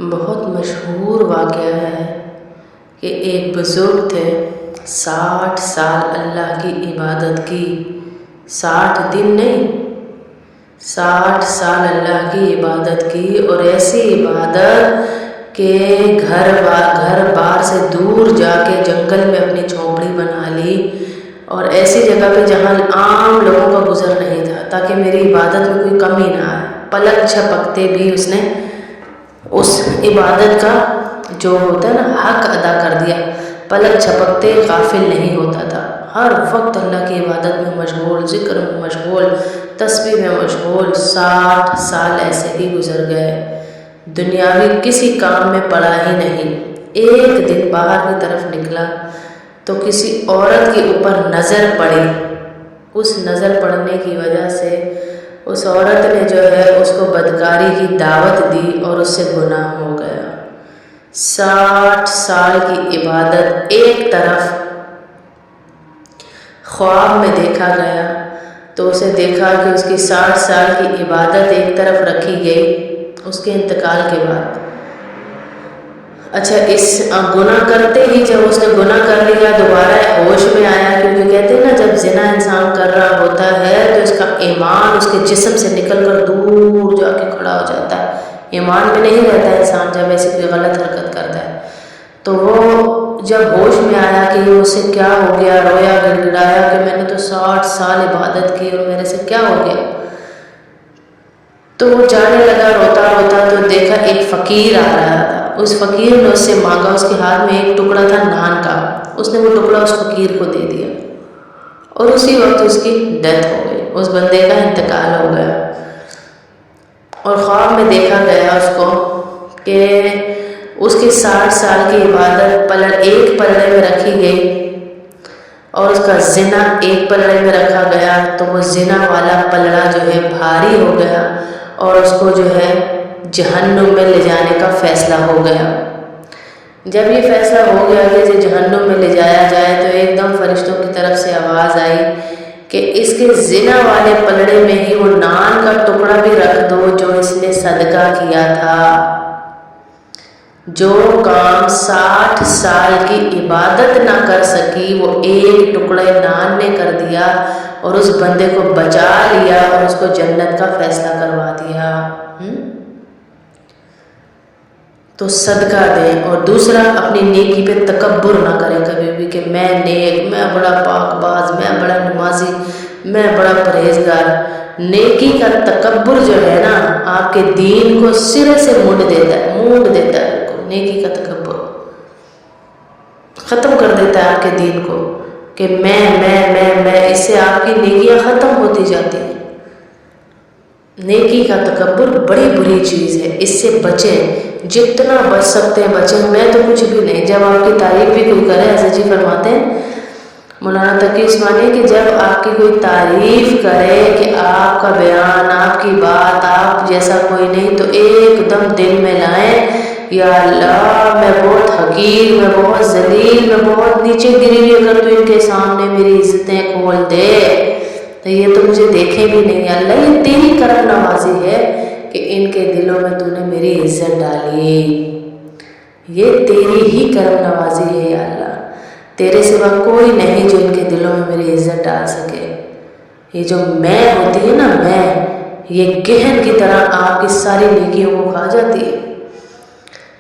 بہت مشہور واقعہ ہے کہ ایک بزرگ تھے، 60 سال اللہ کی عبادت کی، 60 دن نہیں، 60 سال اللہ کی عبادت کی، اور ایسی عبادت کہ گھر بار سے دور جا کے جنگل میں اپنی جھونپڑی بنا لی، اور ایسی جگہ پہ جہاں عام لوگوں کا گزر نہیں تھا، تاکہ میری عبادت میں کوئی کمی نہ آئے۔ پلک جھپکتے بھی اس نے اس عبادت کا جو ہوتا ہے نا حق ادا کر دیا، پلک جھپکتے غافل نہیں ہوتا تھا، ہر وقت اللہ کی عبادت میں مشغول، ذکر میں مشغول، تسبیح میں مشغول۔ 60 سال ایسے ہی گزر گئے، دنیاوی کسی کام میں پڑا ہی نہیں۔ ایک دن باہر کی طرف نکلا تو کسی عورت کے اوپر نظر پڑی، اس نظر پڑنے کی وجہ سے اس عورت نے جو ہے اس کو بدکاری کی دعوت دی اور اس سے گناہ ہو گیا۔ 60 سال کی عبادت ایک طرف خواب میں دیکھا گیا تو اسے دیکھا کہ اس کی 60 سال کی عبادت ایک طرف رکھی گئی اس کے انتقال کے بعد۔ اچھا، اس گناہ کرتے ہی جب اس نے گناہ کر لیا دوبارہ ہوش میں آیا، کیونکہ کہتے ہیں نا جب زنا انسان کر رہا ہوتا ہے تو اس کا ایمان اس کے جسم سے نکل کر دور جا کے کھڑا ہو جاتا ہے، ایمان میں نہیں رہتا انسان جب ایسی کوئی غلط حرکت کرتا ہے۔ تو وہ جب ہوش میں آیا کہ یہ مجھ سے کیا ہو گیا، رویا گڑ گڑایا کہ میں نے تو 60 سال عبادت کی اور میرے سے کیا ہو گیا۔ تو وہ جانے لگا روتا روتا، تو دیکھا ایک فقیر آ رہا تھا، اس فقیر نے اس سے مانگا، اس کے ہاتھ میں ایک ٹکڑا تھا نان کا، اس نے وہ ٹکڑا اس فقیر کو دے دیا، اور اسی وقت اس کی ڈیتھ ہو گئی، اس بندے کا انتقال ہو گیا۔ اور خواب میں دیکھا گیا اس کو کہ اس کی 60 سال کی عبادت ایک پلڑے میں رکھی گئی اور اس کا زنا ایک پلڑے میں رکھا گیا، تو وہ زنا والا پلڑا جو ہے بھاری ہو گیا اور اس کو جو ہے جہنم میں لے جانے کا فیصلہ ہو گیا۔ جب یہ فیصلہ ہو گیا کہ اسے جہنم میں لے جایا جائے تو ایک دم فرشتوں کی طرف سے آواز آئی کہ اس کے زنا والے پلڑے میں ہی وہ نان کا ٹکڑا بھی رکھ دو جو اس نے صدقہ کیا تھا۔ جو کام 60 سال کی عبادت نہ کر سکی وہ ایک ٹکڑے نان نے کر دیا اور اس بندے کو بچا لیا اور اس کو جنت کا فیصلہ کروا دیا۔ تو صدقہ دیں، اور دوسرا اپنی نیکی پہ تکبر نہ کریں کبھی بھی کہ میں نیک، میں بڑا پاک باز، میں بڑا نمازی، میں بڑا پرہیزگار۔ نیکی کا تکبر جو ہے نا آپ کے دین کو سرے سے مونڈ دیتا ہے۔ نیکی کا تکبر ختم کر دیتا ہے آپ کے دین کو کہ میں، اس سے آپ کی نیکیاں ختم ہوتی جاتی ہیں۔ نیکی کا تکبر بڑی بری چیز ہے، اس سے بچیں، جتنا بچ سکتے ہیں بچیں۔ میں تو کچھ بھی نہیں، جب آپ کی تعریف بھی کوئی کرے، ایسے جی فرماتے ہیں مولانا تقی عثمانی کہ جب آپ کی کوئی تعریف کرے کہ آپ کا بیان، آپ کی بات، آپ جیسا کوئی نہیں، تو ایک دم دل میں لائیں یا اللہ میں بہت حقیر، میں بہت ذلیل، میں بہت نیچے گری ہوئی، اگر تو ان کے سامنے میری عزتیں کھول دے تو یہ تو مجھے دیکھے بھی نہیں۔ اللہ یہ تیری کرم نوازی ہے کہ ان کے دلوں میں تو نے میری عزت ڈالی، یہ تیری ہی کرم نوازی ہے یا اللہ، تیرے سوا کوئی نہیں جو ان کے دلوں میں میری عزت ڈال سکے۔ یہ جو میں ہوتی ہے نا، میں، یہ گہن کی طرح آپ کی ساری نیکیوں کو کھا جاتی ہے۔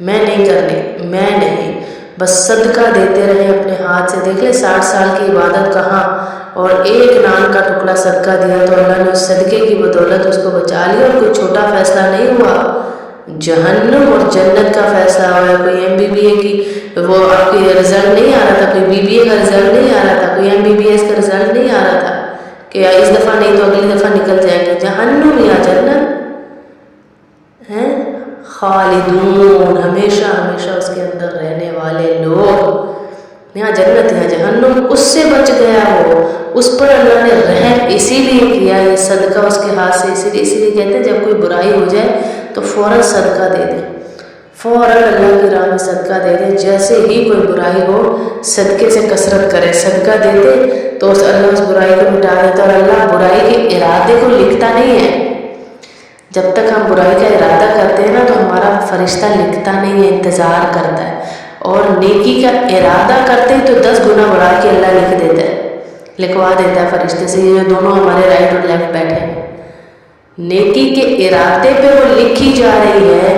میں نہیں کرنی، میں نہیں، بس صدقہ دیتے رہے اپنے ہاتھ سے۔ دیکھ لیں 60 سال کی عبادت کہاں، اور ایک نان کا ٹکڑا صدقہ دیا تو اللہ نے اس صدقے کی بدولت اس کو بچا لیا، اور کوئی چھوٹا فیصلہ نہیں ہوا، جہنم اور جنت کا فیصلہ ہوا۔ کوئی MBBA کی وہ آپ کی رزلٹ نہیں آ رہا تھا، کوئی BBA کا رزلٹ نہیں آ رہا تھا، کوئی MBBS کا رزلٹ نہیں آ رہا تھا کہ اس دفعہ نہیں تو اگلی دفعہ نکل جائیں گے، جہنم یا جنت ہیں، خالدون، ہمیشہ ہمیشہ اس کے اندر رہنے والے لوگ۔ یہاں جنت یہاں جہنم، اس سے بچ گیا وہ، اس پر اللہ نے رحم اسی لیے کیا، یہ صدقہ اس کے ہاتھ سے، اسی لیے کہتے ہیں جب کوئی برائی ہو جائے تو فوراً صدقہ دے دیں، فوراً اللہ کی راہ میں صدقہ دے دیں۔ جیسے ہی کوئی برائی ہو صدقے سے کثرت کرے، صدقہ دیتے تو اللہ اس برائی کو مٹا دیتا، اور اللہ برائی کے ارادے کو لکھتا نہیں ہے۔ جب تک ہم برائی کا ارادہ کرتے ہیں نا تو ہمارا فرشتہ لکھتا نہیں ہے، انتظار کرتا ہے، اور نیکی کا ارادہ کرتے ہی تو 10 گنا بڑھا کے اللہ لکھ دیتا ہے، لکھوا دیتا ہے فرشتے سے۔ یہ جو دونوں ہمارے رائٹ اور لیفٹ بیٹھے ہیں، نیکی کے ارادے پہ وہ لکھی جا رہی ہے،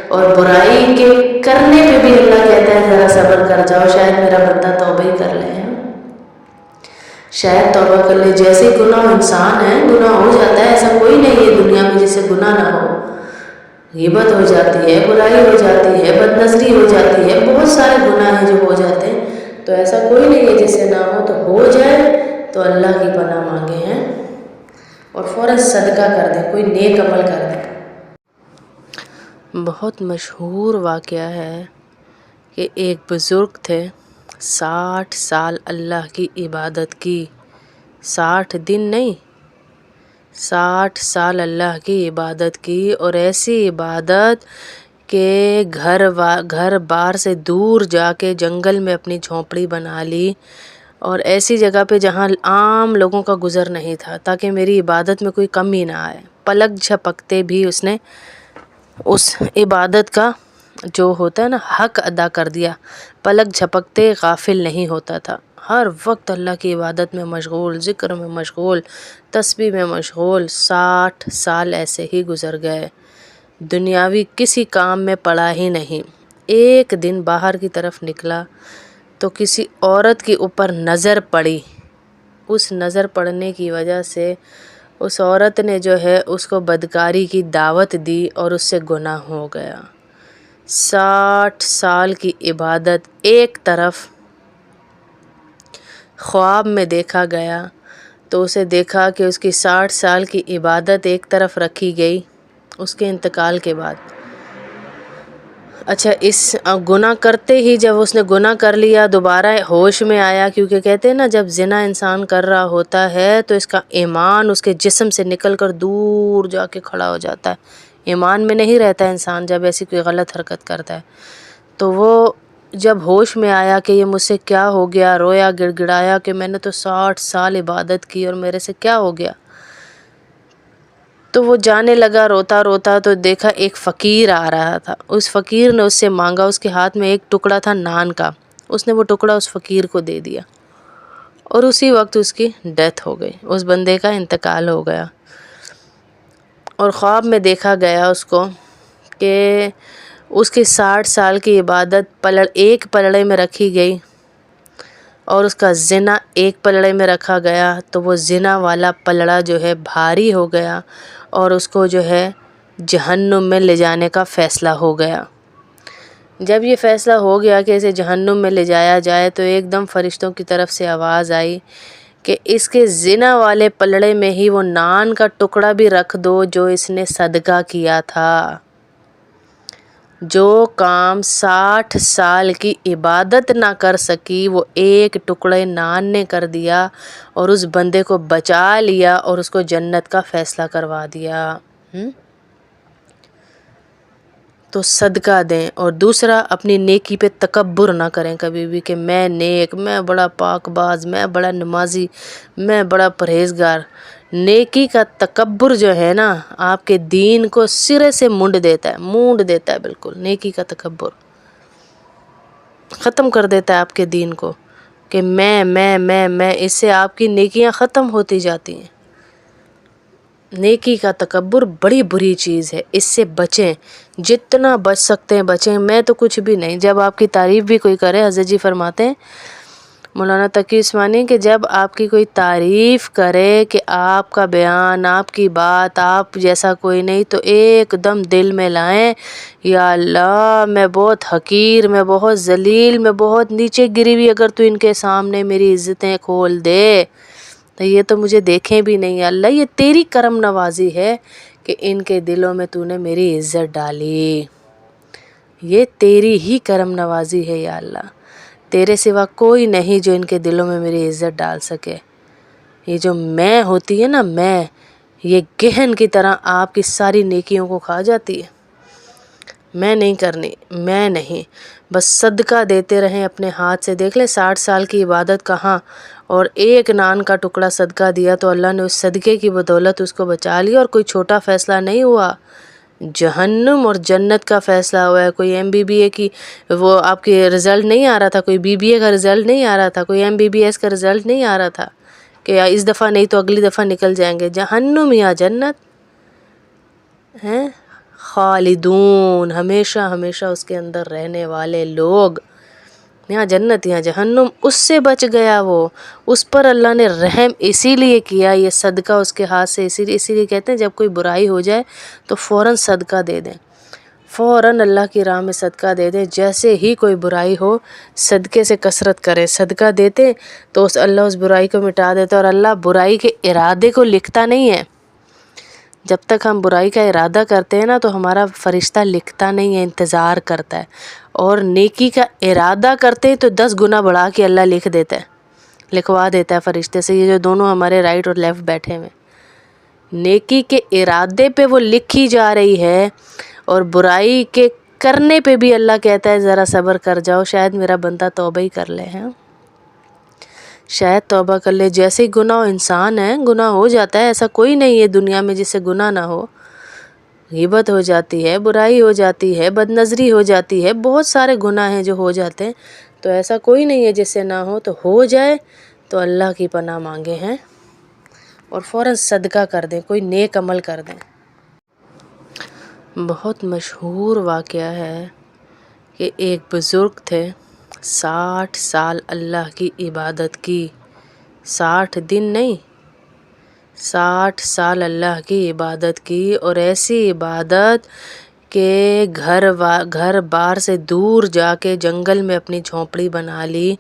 اور برائی کے کرنے پہ بھی اللہ کہتا ہے ذرا صبر کر جاؤ، شاید میرا بندہ توبہ ہی کر لے، شاید توبہ کر لے۔ جیسے گناہ انسان ہے، گناہ ہو جاتا ہے، ایسا کوئی نہیں ہے دنیا میں جسے گناہ نہ ہو۔ غیبت ہو جاتی ہے، برائی ہو جاتی ہے، بد نظری ہو جاتی ہے، بہت سارے گناہ ہیں جو ہو جاتے ہیں، تو ایسا کوئی نہیں ہے جسے نہ ہو۔ تو ہو جائے تو اللہ کی پناہ مانگے ہیں اور فوراً صدقہ کر دیں، کوئی نیک عمل کر دیں۔ بہت مشہور واقعہ ہے کہ ایک بزرگ تھے، 60 سال اللہ کی عبادت کی، 60 دن نہیں، 60 سال اللہ کی عبادت کی، اور ایسی عبادت کہ گھر بار سے دور جا کے جنگل میں اپنی جھونپڑی بنا لی، اور ایسی جگہ پہ جہاں عام لوگوں کا گزر نہیں تھا، تاکہ میری عبادت میں کوئی کمی نہ آئے۔ پلک جھپکتے بھی اس نے اس عبادت کا جو ہوتا ہے نا حق ادا کر دیا، پلک جھپکتے غافل نہیں ہوتا تھا، ہر وقت اللہ کی عبادت میں مشغول، ذکر میں مشغول، تسبیح میں مشغول۔ 60 سال ایسے ہی گزر گئے، دنیاوی کسی کام میں پڑا ہی نہیں۔ ایک دن باہر کی طرف نکلا تو کسی عورت کے اوپر نظر پڑی، اس نظر پڑنے کی وجہ سے اس عورت نے جو ہے اس کو بدکاری کی دعوت دی اور اس سے گناہ ہو گیا۔ 60 سال کی عبادت ایک طرف خواب میں دیکھا گیا تو اسے دیکھا کہ اس کی 60 سال کی عبادت ایک طرف رکھی گئی اس کے انتقال کے بعد۔ اچھا، اس گناہ کرتے ہی جب اس نے گناہ کر لیا، دوبارہ ہوش میں آیا، کیونکہ کہتے ہیں نا جب زنا انسان کر رہا ہوتا ہے تو اس کا ایمان اس کے جسم سے نکل کر دور جا کے کھڑا ہو جاتا ہے، ایمان میں نہیں رہتا انسان جب ایسی کوئی غلط حرکت کرتا ہے۔ تو وہ جب ہوش میں آیا کہ یہ مجھ سے کیا ہو گیا، رویا، گڑ گڑایا کہ میں نے تو 60 سال عبادت کی اور میرے سے کیا ہو گیا۔ تو وہ جانے لگا روتا روتا، تو دیکھا ایک فقیر آ رہا تھا، اس فقیر نے اس سے مانگا، اس کے ہاتھ میں ایک ٹکڑا تھا نان کا، اس نے وہ ٹکڑا اس فقیر کو دے دیا، اور اسی وقت اس کی ڈیتھ ہو گئی، اس بندے کا انتقال ہو گیا۔ اور خواب میں دیکھا گیا اس کو کہ اس کی 60 سال کی عبادت ایک پلڑے میں رکھی گئی، اور اس کا زنا ایک پلڑے میں رکھا گیا، تو وہ زنا والا پلڑا جو ہے بھاری ہو گیا اور اس کو جو ہے جہنم میں لے جانے کا فیصلہ ہو گیا۔ جب یہ فیصلہ ہو گیا کہ اسے جہنم میں لے جایا جائے، تو ایک دم فرشتوں کی طرف سے آواز آئی کہ اس کے زنا والے پلڑے میں ہی وہ نان کا ٹکڑا بھی رکھ دو جو اس نے صدقہ کیا تھا۔ جو کام 60 سال کی عبادت نہ کر سکی وہ ایک ٹکڑے نان نے کر دیا، اور اس بندے کو بچا لیا اور اس کو جنت کا فیصلہ کروا دیا۔ تو صدقہ دیں، اور دوسرا اپنی نیکی پہ تکبر نہ کریں کبھی بھی کہ میں نیک، میں بڑا پاک باز، میں بڑا نمازی، میں بڑا پرہیزگار۔ نیکی کا تکبر جو ہے نا آپ کے دین کو سرے سے مونڈ دیتا ہے بالکل۔ نیکی کا تکبر ختم کر دیتا ہے آپ کے دین کو کہ میں، اس سے آپ کی نیکیاں ختم ہوتی جاتی ہیں۔ نیکی کا تکبر بڑی بری چیز ہے، اس سے بچیں، جتنا بچ سکتے ہیں بچیں۔ میں تو کچھ بھی نہیں، جب آپ کی تعریف بھی کوئی کرے، حضرت جی فرماتے ہیں مولانا تقی عثمانی کہ جب آپ کی کوئی تعریف کرے کہ آپ کا بیان، آپ کی بات، آپ جیسا کوئی نہیں، تو ایک دم دل میں لائیں یا اللہ میں بہت حقیر، میں بہت ذلیل، میں بہت نیچے گری ہوئی، اگر تو ان کے سامنے میری عزتیں کھول دے تو یہ تو مجھے دیکھیں بھی نہیں۔ اللہ یہ تیری کرم نوازی ہے کہ ان کے دلوں میں تو نے میری عزت ڈالی، یہ تیری ہی کرم نوازی ہے یا اللہ، تیرے سوا کوئی نہیں جو ان کے دلوں میں میری عزت ڈال سکے۔ یہ جو میں ہوتی ہے نا، میں، یہ گہن کی طرح آپ کی ساری نیکیوں کو کھا جاتی ہے۔ میں نہیں کرنی، میں نہیں، بس صدقہ دیتے رہیں اپنے ہاتھ سے۔ دیکھ لیں 60 سال کی عبادت کہاں، اور ایک نان کا ٹکڑا صدقہ دیا تو اللہ نے اس صدقے کی بدولت اس کو بچا لیا، اور کوئی چھوٹا فیصلہ نہیں ہوا۔ جہنم اور جنت کا فیصلہ ہوا ہے۔ کوئی MBBA کی وہ آپ کے رزلٹ نہیں آ رہا تھا، کوئی BBA کا رزلٹ نہیں آ رہا تھا، کوئی MBBS کا رزلٹ نہیں آ رہا تھا کہ اس دفعہ نہیں تو اگلی دفعہ نکل جائیں گے۔ جہنم یا جنت ہیں، خالدون، ہمیشہ ہمیشہ اس کے اندر رہنے والے لوگ۔ یہاں جنت یہاں جہنم، اس سے بچ گیا وہ، اس پر اللہ نے رحم اسی لیے کیا، یہ صدقہ اس کے ہاتھ سے اسی لیے کہتے ہیں جب کوئی برائی ہو جائے تو فوراً صدقہ دے دیں، فوراً اللہ کی راہ میں صدقہ دے دیں۔ جیسے ہی کوئی برائی ہو صدقے سے کثرت کرے، صدقہ دیتے تو اللہ اس برائی کو مٹا دیتا، اور اللہ برائی کے ارادے کو لکھتا نہیں ہے۔ جب تک ہم برائی کا ارادہ کرتے ہیں نا تو ہمارا فرشتہ لکھتا نہیں ہے، انتظار کرتا ہے، اور نیکی کا ارادہ کرتے ہیں تو 10 گنا بڑھا کے اللہ لکھ دیتا ہے، لکھوا دیتا ہے فرشتے سے۔ یہ جو دونوں ہمارے رائٹ اور لیفٹ بیٹھے ہوئے، نیکی کے ارادے پہ وہ لکھی جا رہی ہے، اور برائی کے کرنے پہ بھی اللہ کہتا ہے ذرا صبر کر جاؤ، شاید میرا بندہ توبہ ہی کر لے، شاید توبہ کر لے۔ جیسے ہی گناہ انسان ہے، گناہ ہو جاتا ہے، ایسا کوئی نہیں ہے دنیا میں جس سے گناہ نہ ہو۔ غیبت ہو جاتی ہے، برائی ہو جاتی ہے، بد نظری ہو جاتی ہے، بہت سارے گناہ ہیں جو ہو جاتے ہیں، تو ایسا کوئی نہیں ہے جس سے نہ ہو۔ تو ہو جائے تو اللہ کی پناہ مانگے ہیں اور فوراً صدقہ کر دیں، کوئی نیک عمل کر دیں۔ بہت مشہور واقعہ ہے کہ ایک بزرگ تھے، 60 سال اللہ کی عبادت کی، 60 دن نہیں، 60 سال اللہ کی عبادت کی، اور ایسی عبادت کہ گھر بار سے دور جا کے جنگل میں اپنی جھونپڑی بنا لی،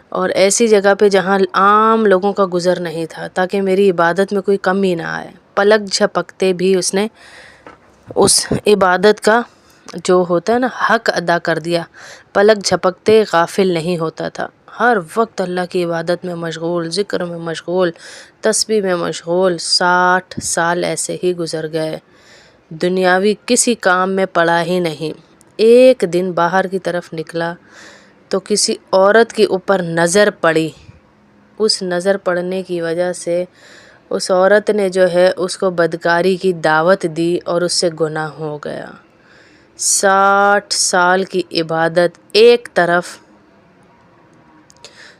اور ایسی جگہ پہ جہاں عام لوگوں کا گزر نہیں تھا، تاکہ میری عبادت میں کوئی کمی نہ آئے۔ پلک جھپکتے بھی اس نے اس عبادت کا جو ہوتا ہے نا حق ادا کر دیا، پلک جھپکتے غافل نہیں ہوتا تھا، ہر وقت اللہ کی عبادت میں مشغول، ذکر میں مشغول، تسبیح میں مشغول۔ 60 سال ایسے ہی گزر گئے، دنیاوی کسی کام میں پڑا ہی نہیں۔ ایک دن باہر کی طرف نکلا تو کسی عورت کے اوپر نظر پڑی، اس نظر پڑنے کی وجہ سے اس عورت نے جو ہے اس کو بدکاری کی دعوت دی اور اس سے گناہ ہو گیا۔ 60 سال کی عبادت ایک طرف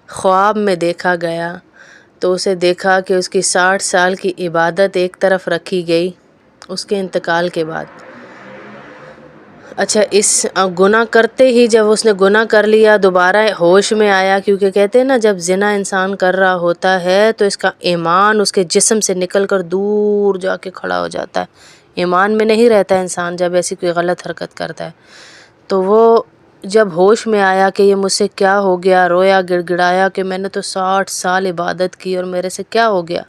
خواب میں دیکھا گیا تو اسے دیکھا کہ اس کی 60 سال کی عبادت ایک طرف رکھی گئی اس کے انتقال کے بعد۔ اچھا، اس گناہ کرتے ہی جب اس نے گناہ کر لیا دوبارہ ہوش میں آیا، کیونکہ کہتے ہیں نا جب زنا انسان کر رہا ہوتا ہے تو اس کا ایمان اس کے جسم سے نکل کر دور جا کے کھڑا ہو جاتا ہے، ایمان میں نہیں رہتا انسان جب ایسی کوئی غلط حرکت کرتا ہے۔ تو وہ جب ہوش میں آیا کہ یہ مجھ سے کیا ہو گیا، رویا، گڑ گڑایا کہ میں نے تو 60 سال عبادت کی اور میرے سے کیا ہو گیا۔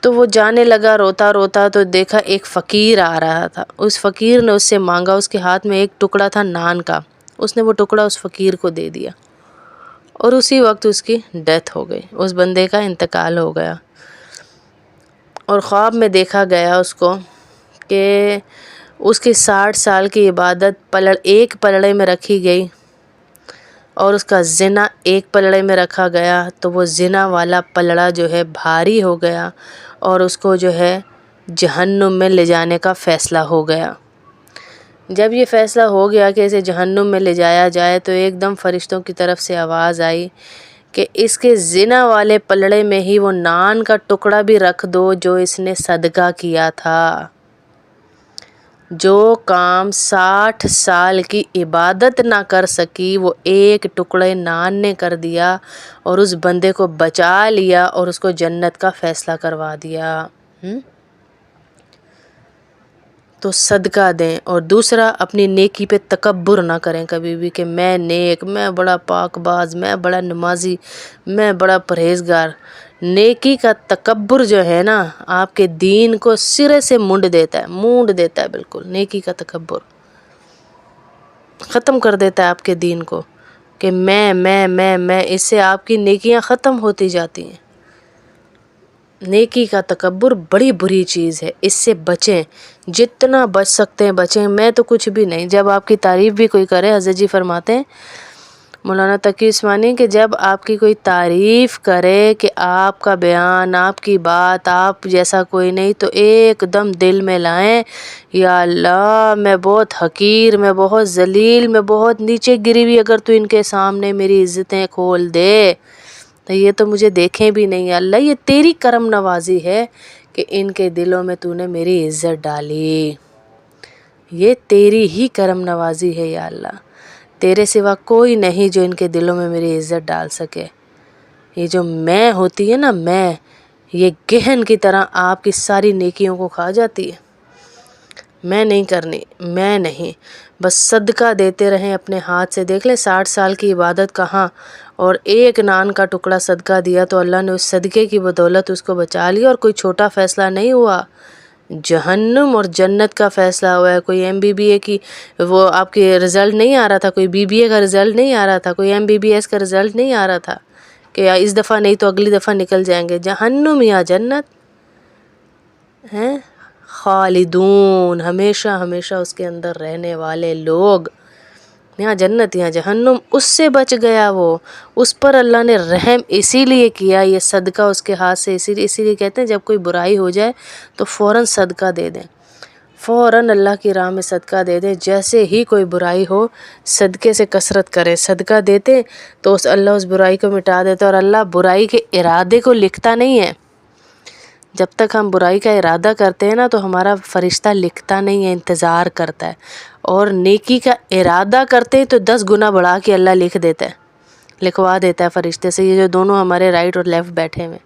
تو وہ جانے لگا روتا روتا، تو دیکھا ایک فقیر آ رہا تھا، اس فقیر نے اس سے مانگا، اس کے ہاتھ میں ایک ٹکڑا تھا نان کا، اس نے وہ ٹکڑا اس فقیر کو دے دیا، اور اسی وقت اس کی ڈیتھ ہو گئی، اس بندے کا انتقال ہو گیا۔ اور خواب میں دیکھا گیا اس کو کہ اس کی 60 سال کی عبادت ایک پلڑے میں رکھی گئی، اور اس کا زنا ایک پلڑے میں رکھا گیا، تو وہ زنا والا پلڑا جو ہے بھاری ہو گیا اور اس کو جو ہے جہنم میں لے جانے کا فیصلہ ہو گیا۔ جب یہ فیصلہ ہو گیا کہ اسے جہنم میں لے جایا جائے تو ایک دم فرشتوں کی طرف سے آواز آئی کہ اس کے زنا والے پلڑے میں ہی وہ نان کا ٹکڑا بھی رکھ دو جو اس نے صدقہ کیا تھا۔ جو کام 60 سال کی عبادت نہ کر سکی وہ ایک ٹکڑے نان نے کر دیا، اور اس بندے کو بچا لیا اور اس کو جنت کا فیصلہ کروا دیا۔ تو صدقہ دیں، اور دوسرا اپنی نیکی پہ تکبر نہ کریں کبھی بھی کہ میں نیک، میں بڑا پاک باز، میں بڑا نمازی، میں بڑا پرہیزگار۔ نیکی کا تکبر جو ہے نا آپ کے دین کو سرے سے مونڈ دیتا ہے بالکل۔ نیکی کا تکبر ختم کر دیتا ہے آپ کے دین کو کہ میں، اس سے آپ کی نیکیاں ختم ہوتی جاتی ہیں۔ نیکی کا تکبر بڑی بری چیز ہے، اس سے بچیں، جتنا بچ سکتے ہیں بچیں۔ میں تو کچھ بھی نہیں، جب آپ کی تعریف بھی کوئی کرے، حضرت جی فرماتے ہیں مولانا تقی عثمانی کہ جب آپ کی کوئی تعریف کرے کہ آپ کا بیان، آپ کی بات، آپ جیسا کوئی نہیں، تو ایک دم دل میں لائیں یا اللہ میں بہت حقیر، میں بہت ذلیل، میں بہت نیچے گری ہوئی، اگر تو ان کے سامنے میری عزتیں کھول دے تو یہ تو مجھے دیکھیں بھی نہیں۔ اللہ یہ تیری کرم نوازی ہے کہ ان کے دلوں میں تو نے میری عزت ڈالی، یہ تیری ہی کرم نوازی ہے یا اللہ، تیرے سوا کوئی نہیں جو ان کے دلوں میں میری عزت ڈال سکے۔ یہ جو میں ہوتی ہے نا، میں یہ گہن کی طرح آپ کی ساری نیکیوں کو کھا جاتی ہے۔ میں نہیں کرنی، میں نہیں، بس صدقہ دیتے رہیں اپنے ہاتھ سے۔ دیکھ لیں 60 سال کی عبادت کہاں، اور ایک نان کا ٹکڑا صدقہ دیا تو اللہ نے اس صدقے کی بدولت اس کو بچا لیا، اور کوئی چھوٹا فیصلہ نہیں ہوا، جہنم اور جنت کا فیصلہ ہوا ہے۔ کوئی MBBA کی وہ آپ کے رزلٹ نہیں آ رہا تھا، کوئی BBA کا رزلٹ نہیں آ رہا تھا، کوئی MBBS کا رزلٹ نہیں آ رہا تھا کہ اس دفعہ نہیں تو اگلی دفعہ نکل جائیں گے۔ جہنم یا جنت ہیں، خالدون، ہمیشہ ہمیشہ اس کے اندر رہنے والے لوگ، یہاں جنت یہاں جہنم۔ اس سے بچ گیا وہ، اس پر اللہ نے رحم اسی لیے کیا، یہ صدقہ اس کے ہاتھ سے اسی لیے کہتے ہیں جب کوئی برائی ہو جائے تو فوراً صدقہ دے دیں، فوراً اللہ کی راہ میں صدقہ دے دیں۔ جیسے ہی کوئی برائی ہو صدقے سے کثرت کرے، صدقہ دیتے تو اللہ اس برائی کو مٹا دیتا، اور اللہ برائی کے ارادے کو لکھتا نہیں ہے۔ جب تک ہم برائی کا ارادہ کرتے ہیں نا تو ہمارا فرشتہ لکھتا نہیں ہے، انتظار کرتا ہے، اور نیکی کا ارادہ کرتے ہیں تو 10 گنا بڑھا کے اللہ لکھ دیتا ہے، لکھوا دیتا ہے فرشتے سے۔ یہ جو دونوں ہمارے رائٹ اور لیفٹ بیٹھے ہوئے،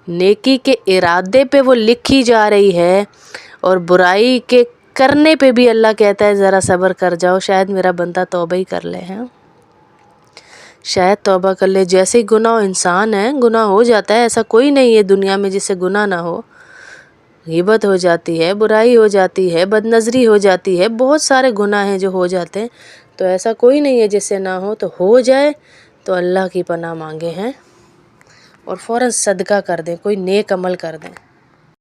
نیکی کے ارادے پہ وہ لکھی جا رہی ہے، اور برائی کے کرنے پہ بھی اللہ کہتا ہے ذرا صبر کر جاؤ، شاید میرا بندہ توبہ ہی کر لے، ہیں شاید توبہ کر لے۔ جیسے ہی گناہ انسان ہے، گناہ ہو جاتا ہے، ایسا کوئی نہیں ہے دنیا میں جس سے گناہ نہ ہو۔ غیبت ہو جاتی ہے، برائی ہو جاتی ہے، بد نظری ہو جاتی ہے، بہت سارے گناہ ہیں جو ہو جاتے ہیں، تو ایسا کوئی نہیں ہے جس سے نہ ہو۔ تو ہو جائے تو اللہ کی پناہ مانگے ہیں، اور فوراً صدقہ کر دیں، کوئی نیک عمل کر دیں۔